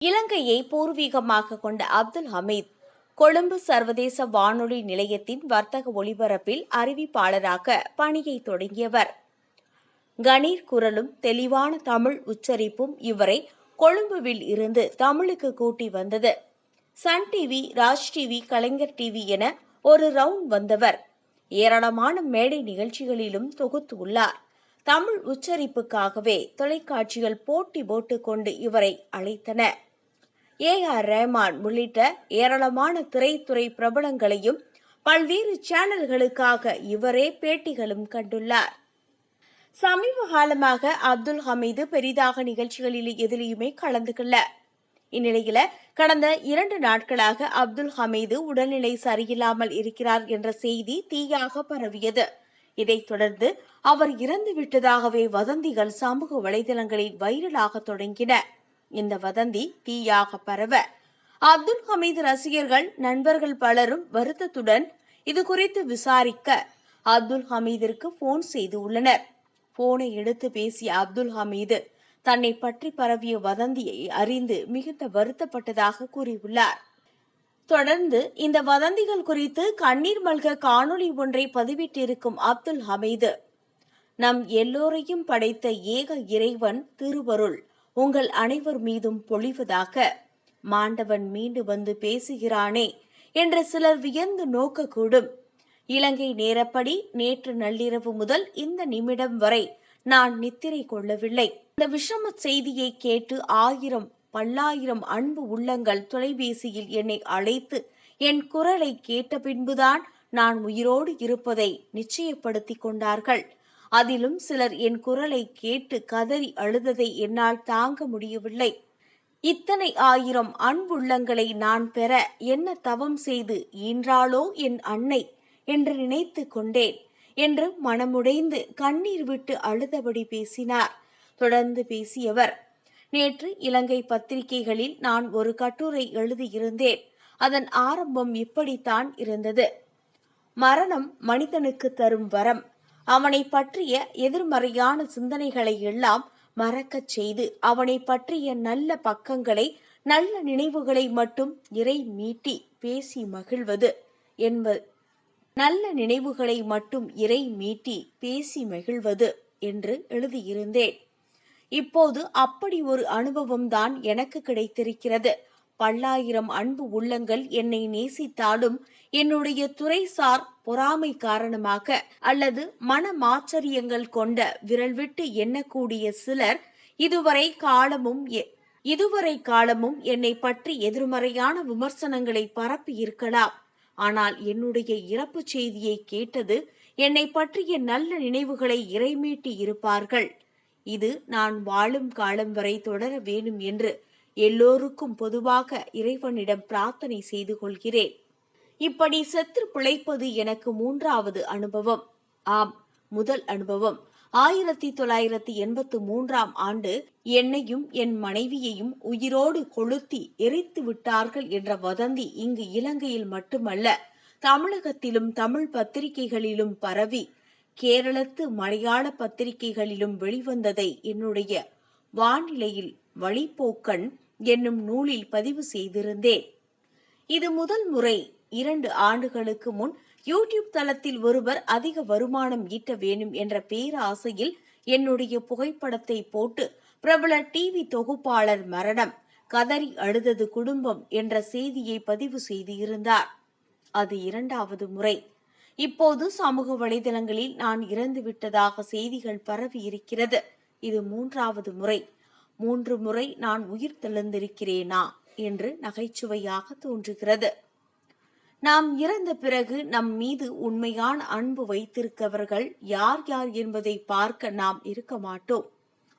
இலங்கையை பூர்வீகமாக கொண்ட அப்துல் ஹமீத் கொழும்பு சர்வதேச வானொலி நிலையத்தின் வர்த்தக ஒலிபரப்பில் அறிவிப்பாளராக பணியை தொடங்கியவர். கணீர் குரலும் தெளிவான தமிழ் உச்சரிப்பும் இவரை கொழும்புவில் இருந்து தமிழுக்கு கூட்டி வந்தது. சன் டிவி, ராஜ் டிவி, கலைஞர் டிவி என ஒரு ரவுண்ட் வந்தவர். ஏராளமான மேடை நிகழ்ச்சிகளிலும் தொகுத்து உள்ளார். தமிழ் உச்சரிப்புக்காகவே தொலைக்காட்சிகள் போட்டி போட்டுக்கொண்டு இவரை அழைத்தன. AR ரஹ்மான் உள்ளிட்ட ஏராளமான திரைத்துறை பிரபலங்களையும் பல்வேறு சேனல்களுக்காக இவரே பேட்டிகளும் கண்டுள்ளார். சமீப காலமாக அப்துல் ஹமீது பெரிதாக நிகழ்ச்சிகளில் எதிலையுமே கலந்து கொள்ள. இந்நிலையில கடந்த 2 நாட்களாக அப்துல் ஹமீது உடல்நிலை சரியில்லாமல் இருக்கிறார் என்ற செய்தி தீயாக பரவியது. இதைத் தொடர்ந்து அவர் இறந்து விட்டதாகவே வதந்திகள் சமூக வலைதளங்களில் வைரலாக தொடங்கின. இந்த வதந்தி தீயாக பரவ அப்துல் ஹமீது ரசிகர்கள், நண்பர்கள் பலரும் வருத்தத்துடன் இது குறித்து விசாரிக்க அப்துல் ஹமீதிற்கு போன் செய்து உள்ளனர். போனை எடுத்து பேசிய அப்துல் ஹமீது தன்னை பற்றி பரவிய வதந்தியை அறிந்து மிகுந்த வருத்தப்பட்டதாக கூறியுள்ளார். தொடர்ந்து இந்த வதந்திகள் குறித்து கண்ணீர் மல்க காணொலி ஒன்றை பதிவிட்டிருக்கும் அப்துல் ஹமீது, நம் எல்லோரையும் படைத்த ஏக இறைவன் திருவருள் உங்கள் அனைவர் மீதும் பொழிவதாக. மாண்டவன் மீண்டு வந்து பேசுகிறானே என்று சிலர் வியந்து நோக்கக்கூடும். இலங்கை நேரப்படி நேற்று நள்ளிரவு முதல் இந்த நிமிடம் வரை நான் நித்திரை கொள்ளவில்லை. இந்த விஷம செய்தியை கேட்டு பல்லாயிரம் அன்பு உள்ளங்கள் தொலைபேசியில் என்னை அழைத்து என் குரலை கேட்ட பின்புதான் நான் உயிரோடு இருப்பதை நிச்சயப்படுத்திக் கொண்டார்கள். அதிலும் சிலர் என் குரலை கேட்டு கதறி அழுததை என்னால் தாங்க முடியவில்லை. இத்தனை ஆயிரம் அன்புள்ளங்களை நான் பெற என்ன தவம் செய்து ஈன்றாளோ என் அன்னை என்று நினைத்து கொண்டேன் என்று மனமுடைந்து கண்ணீர் விட்டு அழுதபடி பேசினார். தொடர்ந்து பேசியவர், நேற்று இலங்கை பத்திரிகைகளில் நான் ஒரு கட்டுரை எழுதியிருந்தேன். அதன் ஆரம்பம் இப்படித்தான் இருந்தது. மரணம் மனிதனுக்கு தரும் வரம். அவனை பற்றிய எதிர்மறையான சிந்தனைகளை எல்லாம் மறக்கச் செய்து அவனை பற்றிய நல்ல பக்கங்களை, நல்ல நினைவுகளை மட்டும் இறை மீட்டி பேசி மகிழ்வது என்று எழுதியிருந்தேன். இப்போது அப்படி ஒரு அனுபவம் தான் எனக்கு கிடைத்திருக்கிறது. பல்லாயிரம் அன்பு உள்ளங்கள் என்னை நேசித்தாலும் என்னுடைய துறைசார் பொறாமை காரணமாக அல்லது மனமாச்சரியங்கள் கொண்ட விரல் விட்டு எண்ணக்கூடிய சிலர் இதுவரை காலமும் என்னை பற்றி எதிர்மறையான விமர்சனங்களை பரப்பி இருக்கலாம். ஆனால் என்னுடைய இறப்பு செய்தியை கேட்டது என்னை பற்றிய நல்ல நினைவுகளை இறைமீட்டி இருப்பார்கள். இது நான் வாழும் காலம் வரை தொடர வேண்டும் என்று எல்லோருக்கும் பொதுவாக இறைவனிடம் பிரார்த்தனை செய்து கொள்கிறேன். இப்படி செத்து பிழைப்பது எனக்கு 3வது அனுபவம். ஆம், முதல் அனுபவம் 1983ஆம் ஆண்டு என்னையும் என் மனைவியையும் உயிரோடு கொளுத்தி எரித்து விட்டார்கள் என்ற வதந்தி இங்கு இலங்கையில் மட்டுமல்ல, தமிழகத்திலும் தமிழ் பத்திரிகைகளிலும் பரவி கேரளத்து மலையாள பத்திரிகைகளிலும் வெளிவந்ததை என்னுடைய வானிலையில் வழிப்போக்கன் என்னும் நூலில் பதிவு செய்திருந்தேன். இது முதல் முறை. 2 ஆண்டுகளுக்கு முன் யூடியூப் தளத்தில் ஒருவர் அதிக வருமானம் ஈட்ட வேண்டும் என்ற பேராசையில் என்னுடைய புகைப்படத்தை போட்டு பிரபல டிவி தொகுப்பாளர் மரணம், கதறி அழுதது குடும்பம் என்ற செய்தியை பதிவு செய்திருந்தார். அது 2வது முறை. இப்போது சமூக வலைதளங்களில் நான் இறந்து விட்டதாக செய்திகள் பரவி இருக்கிறது. இது 3வது முறை. 3 முறை நான் உயிர் தெழுந்திருக்கிறேனா என்று நகைச்சுவையாக தோன்றுகிறது. நாம் இறந்த பிறகு நம் மீது உண்மையான அன்பு வைத்திருக்கவர்கள் யார் யார் என்பதை பார்க்க நாம் இருக்க மாட்டோம்.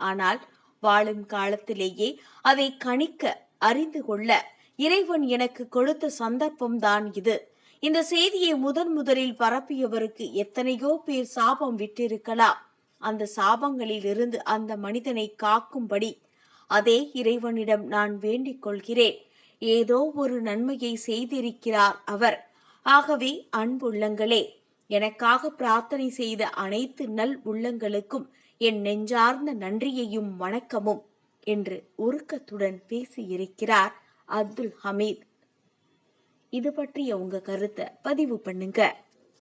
ஆனால் வாழும் காலத்திலேயே அதை கணிக்க, அறிந்து கொள்ள இறைவன் எனக்கு கொடுத்த சந்தர்ப்பம்தான் இது. இந்த செய்தியை முதலில் பரப்பியவருக்கு எத்தனையோ பேர் சாபம் விட்டிருக்கலாம். அந்த சாபங்களில் இருந்து அந்த மனிதனை காக்கும்படி அதே இறைவனிடம் நான் வேண்டிக் கொள்கிறேன். ஏதோ ஒரு நன்மையை செய்திருக்கிறார் அவர். ஆகவே அன்புள்ளங்களே, எனக்காக பிரார்த்தனை செய்த அனைத்து நல் உள்ளங்களுக்கும் என் நெஞ்சார்ந்த நன்றியையும் வணக்கமும். என்று உருக்கத்துடன் பேசியிருக்கிறார் அப்துல் ஹமீத். இது பற்றிய உங்க கருத்தை பதிவு பண்ணுங்க.